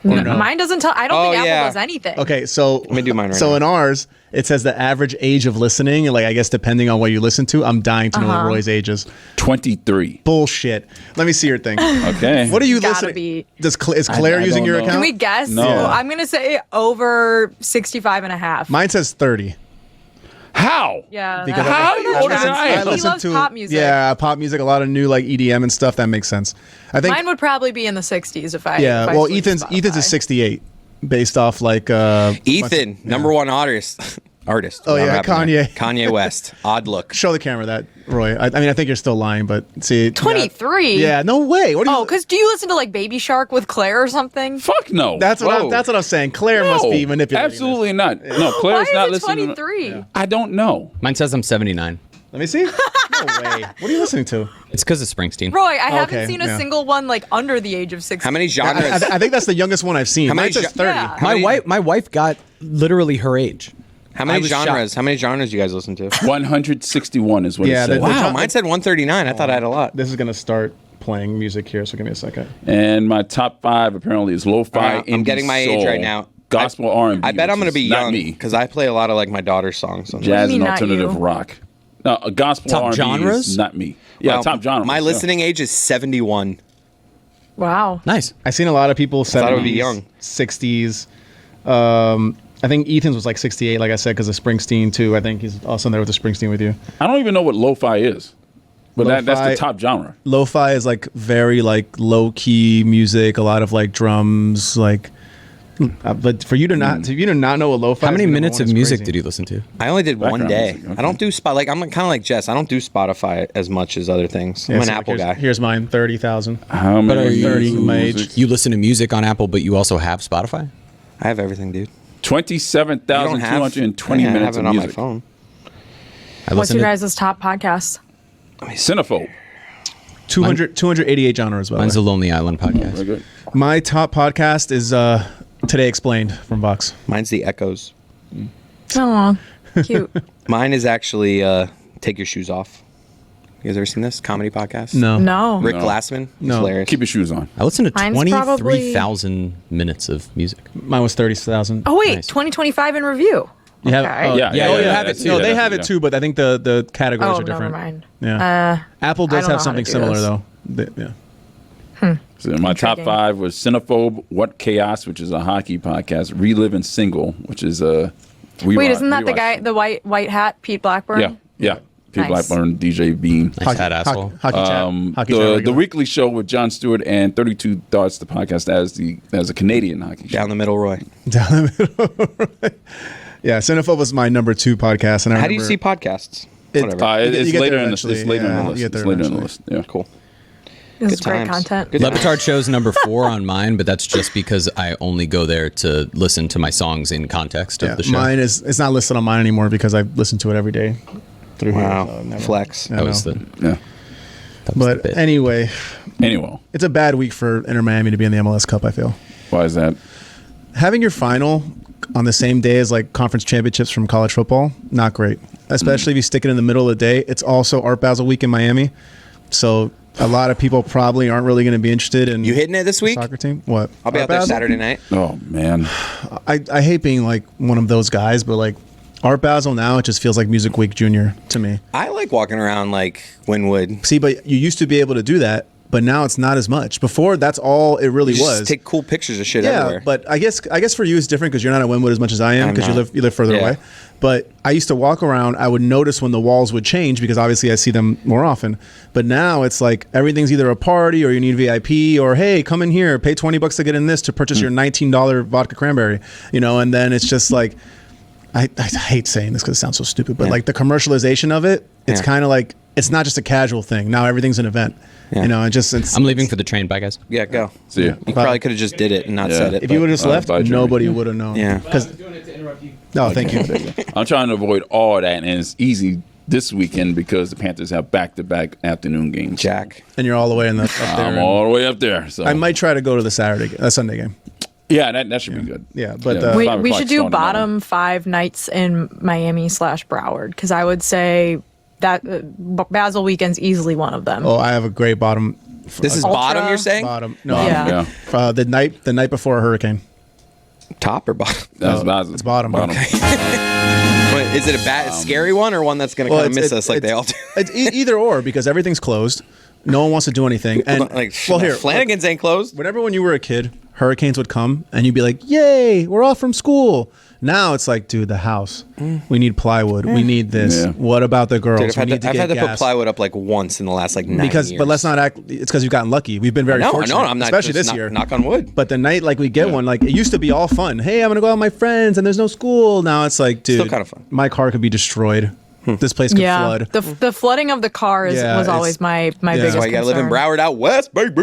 Or no? Mine doesn't tell. I don't Oh, think yeah. Apple does anything. Okay, so Let me do mine right so now. in ours, it says the average age of listening, and like I guess depending on what you listen to, I'm dying to know what Roy's age is. 23. Bullshit. Let me see your thing. Okay. What are you Gotta listening? be. Is Claire I using don't your know. account? Can we guess? No. I'm going to say over 65 and a half. Mine says 30. How? Yeah. Because How are you older than I am? He loves pop music. Yeah, pop music, a lot of new like EDM and stuff. That makes sense. I think. Mine would probably be in the 60s if I. Yeah. if I Well, switched Ethan's Spotify. is 68, based off like. Ethan, number one artist. Oh, yeah, Not rapping there. Kanye. Kanye West. Odd look. Show the camera that, Roy. I mean, I think you're still lying, but see. 23. Yeah. No way. What do you? Oh, because do you listen to like Baby Shark with Claire or something? Fuck no. That's what Whoa. that's what I'm saying. Claire must No, be manipulating. this. Absolutely not. No, Why Claire's is not it listening. 23? I don't know. Mine says I'm 79. Let me see. No way. What are you listening to? It's because of Springsteen. Roy, I haven't Okay, seen a yeah. single one like under the age of 60. How many genres? I think that's the youngest one I've seen. How many Mine says gen- 30. Yeah. My wife got literally her age. How I many was genres? shocked. How many genres do you guys listen to? 161 is what Yeah, it said. the- Wow, gen- mine said 139. I thought I had a lot. This is gonna start playing music here, so give me a second. And my top 5 apparently is lo-fi, I'm indie, getting my age soul, right now. gospel R&B. I bet I'm which going to be is not young me. because I play a lot of like my daughter's songs. Jazz mean and not alternative you? rock. No, a gospel Top R&B genres? is not me. Yeah, Well, top genre. My listening age is 71. Wow. Nice. I've seen a lot of people 70s, thought it would be young. 60s. I think Ethan's was like 68, like I said, because of Springsteen too. I think he's also in there with the Springsteen with you. I don't even know what lo-fi is. But that's Lo-fi- the top genre. Lo-fi is like very like low key music, a lot of like drums, like. But for you to not know what lo-fi. How is, many number minutes one of is music crazy. did you listen to? I only did one Background day. music, okay. I don't do spot. Like I'm kind of like Jess. I don't do Spotify as much as other things. Yeah, I'm an so Apple here's, guy. Here's mine, 30,000. How many? are you- 30 my age. music? You listen to music on Apple, but you also have Spotify? I have everything, dude. You don't have 27,220 I have minutes it of on my music. phone. I What's listen your to, guys' top podcast? Cinephobe. 288 genres, by mine's the the way. Lonely Island Very podcast. good. My top podcast is Today Explained from Vox. Mine's the Echoes. Oh, cute. Mine is actually Take Your Shoes Off. You guys ever seen this comedy podcast? No. No. Rick No. Glassman. He's No. hilarious. Keep your shoes on. I listen to Mine's 23,000 minutes of music. Mine was 30,000. Oh, wait. Nice. 2025 in review. You have, Okay. oh, Yeah, Yeah, you have it that's too. No, yeah, they that's have it yeah. too, but I think the categories Oh, are different. never mind. Yeah. Apple does I don't have know how something to do similar this. though. Yeah. So my top Intriguing. 5 was Cinephobe, What Chaos, which is a hockey podcast, Reliving Single, which is a Wait, isn't that the guy, the white hat, Pete Blackburn? Yeah. P. Nice. Blackburn, DJ Bean. Nice hat asshole. Hockey chat. Hockey chat The regular. weekly show with Jon Stewart and 32 Thoughts, the podcast as a Canadian hockey show. Down the middle, Roy. Down the middle. Yeah, Cinephobe was my number 2 podcast. And I How do you remember- see podcasts? It- Whatever. It's You get later there in the eventually. it's later in Yeah, the you list. get there It's later in the eventually. list. Yeah, Cool. This is Good great times. content. Good Le times. Batard Show's number 4 on mine, but that's just because I only go there to listen to my songs in context Yeah, of the show. mine is. It's not listed on mine anymore because I listen to it every day through Wow. here. So never- Flex. I that was know. the, yeah. that was the But bit. anyway, Anyway, it's a bad week for Inter Miami to be in the MLS Cup. I feel why is that? having your final on the same day as like conference championships from college football, not great. Especially if you stick it in the middle of the day. It's also Art Basel week in Miami, so a lot of people probably aren't really going to be interested in. You hitting it this the week? soccer team? What? I'll be Art out there Basel? Saturday night. Oh man, I hate being like one of those guys, but like Art Basel now, it just feels like Music Week Junior to me. I like walking around like Wynwood. See, but you used to be able to do that, but now it's not as much. Before, that's all it really You was. just take cool pictures of shit Yeah, everywhere. but I guess for you it's different because you're not at Wynwood as much as I am I'm because not. you live further Yeah. away. But I used to walk around. I would notice when the walls would change because obviously I see them more often. But now it's like everything's either a party or you need VIP or hey, come in here, pay $20 to get in this to purchase your $19 vodka cranberry, and then it's just like I hate saying this because it sounds so stupid, but like the commercialization of it, it's Yeah. kind of like it's not just a casual thing. Now everything's an event. Yeah. It's I'm leaving for the train. Bye, guys. yeah, go. See ya. You probably could have just did it and not Yeah. said it. if you but- would have just left, bye, Jeremy. nobody would have known. Yeah. Because no, thank you. I'm trying to avoid all that, and it's easy this weekend because the Panthers have back-to-back afternoon games. Jack. And you're all the way up there. I'm and all the way up there. So I might try to go to the Sunday game. yeah, that should be good. Yeah, but Yeah. We, 5 we o'clock should do starting bottom 5 nights in Miami/Broward because I would say that Basel weekend's easily one of them. oh, I have a great bottom. This is Ultra- bottom, you're saying? bottom. No, Yeah. the night before a hurricane. Top or bottom? It's bottom. Wait, is it a bad, scary one or one that's going to kind of miss us like they all do? It's either or because everything's closed. No one wants to do anything. And Like, well, here, Flanagan's ain't closed. whenever when you were a kid, hurricanes would come and you'd be like, "Yay, we're off from school." Now it's like, dude, the house. We need plywood. We need this. Yeah. What about the girls? Dude, I've We need had to put gas. plywood up like once in the last like 9 because, years. but let's not act. It's because you've gotten lucky. We've been very No, I fortunate. know. I'm not. especially just this year. Knock on wood. But the night like we get one, like it used to be all fun. Hey, I'm gonna go out with my friends, and there's no school. Now it's like, dude, Still kinda fun. My car could be destroyed. This place could yeah, flood. the flooding of the cars Yeah, was always it's- my yeah. biggest That's why you got to live in concern. Broward out west, baby.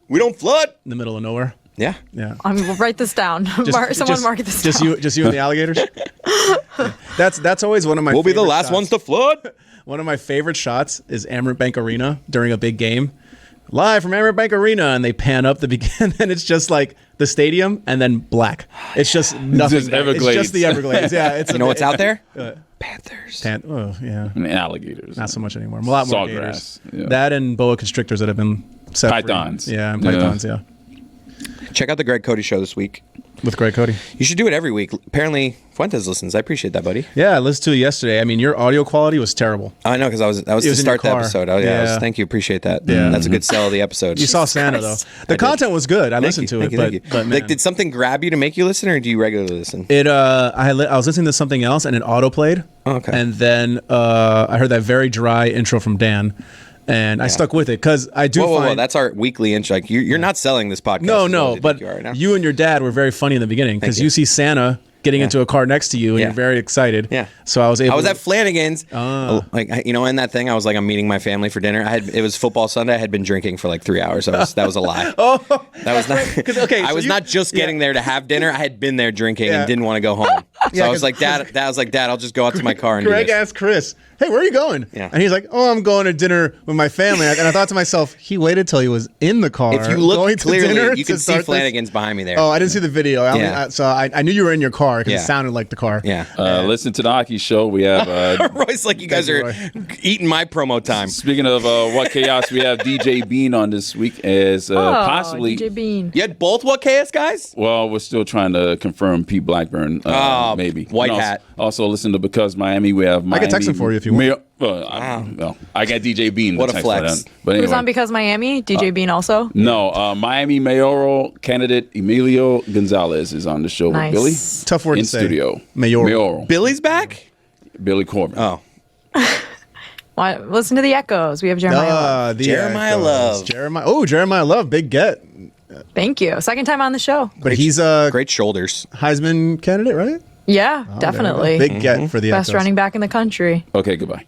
We don't flood. In the middle of nowhere. Yeah. Yeah. We'll write this down. Someone mark this just down. just you and the alligators. That's always one of my. We'll be the favorite last shots. ones to flood. One of my favorite shots is Amerant Bank Arena during a big game. Live from Amerant Bank Arena, and they pan up the beginning, and it's just like the stadium, and then black. It's just nothing. just Everglades. It's just the Everglades. Yeah, it's You know what's out there? What? Panthers. Oh yeah, And alligators. not so much anymore. A lot more Sawgrass, gators. yeah. That and boa constrictors that have been set free. Pythons. Yeah, and Yeah. pythons. Yeah, Check out the Greg Cody show this week. with Greg Cody. You should do it every week. Apparently, Fuentes listens. I appreciate that, buddy. Yeah, I listened to it yesterday. I mean, your audio quality was terrible. I know because that was It to was in start the your car. episode. Oh Yeah. thank you. Appreciate that. Yeah. That's a good sell of the episode. You saw Santa though. The did. content was good. I listened to it, Thank you. but man. Like, did something grab you to make you listen, or do you regularly listen? It I was listening to something else and it auto played. Oh, okay. And then I heard that very dry intro from Dan, and I stuck with it because I do Whoa, find that's our weekly intro. Like, you're not selling this podcast. no, is what no, I think but you are right now. you and your dad were very funny in the beginning because you. you see Santa getting into a car next to you and Yeah. you're very excited. Yeah. So I was able. I was to, at Flanagan's, in that thing. I was like, I'm meeting my family for dinner. It was football Sunday. I had been drinking for like 3 hours. That was a lie. That was not. 'Cause, okay, I so was you- not just getting there to have dinner. I had been there drinking Yeah. and didn't want to go home. So Yeah, I was 'cause- like, Dad, I'll just go out to my car and Greg do this. asked Chris, "Hey, where are you going?" Yeah. And he's like, "Oh, I'm going to dinner with my family." And I thought to myself, he waited till he was in the car. If you going look to clearly, dinner you to can see start this. Flanagan's behind me there. Oh, I didn't see the video. Yeah. So I knew you were in your car because Yeah. it sounded like the car. Yeah. Listen to the hockey show. We have. Roy's like, you guys Thank are you, eating my promo time. Speaking of what chaos, we have DJ Bean on this week as possibly. DJ Bean. You had both what KS guys? Well, we're still trying to confirm Pete Blackburn. Maybe white And hat. Also, listen to Because Miami. We have. Miami, can text him for you if you want. I got DJ Bean. to What a text for flex. that. But Who's anyway. on Because Miami? DJ Bean also? No, Miami mayoral candidate Emilio Gonzalez is on the show Nice. with Billy Tough word in to say. studio. Mayoral. Billy's back? Billy Corbin. Oh. Listen to the Echoes. We have Jeremiah Love. Jeremiah Love. Jeremiah Love, big get. Thank you. Second time on the show. But he's a great shoulders. Heisman candidate, right? Yeah, definitely. Big get for the Best Echoes. running back in the country. Okay, goodbye.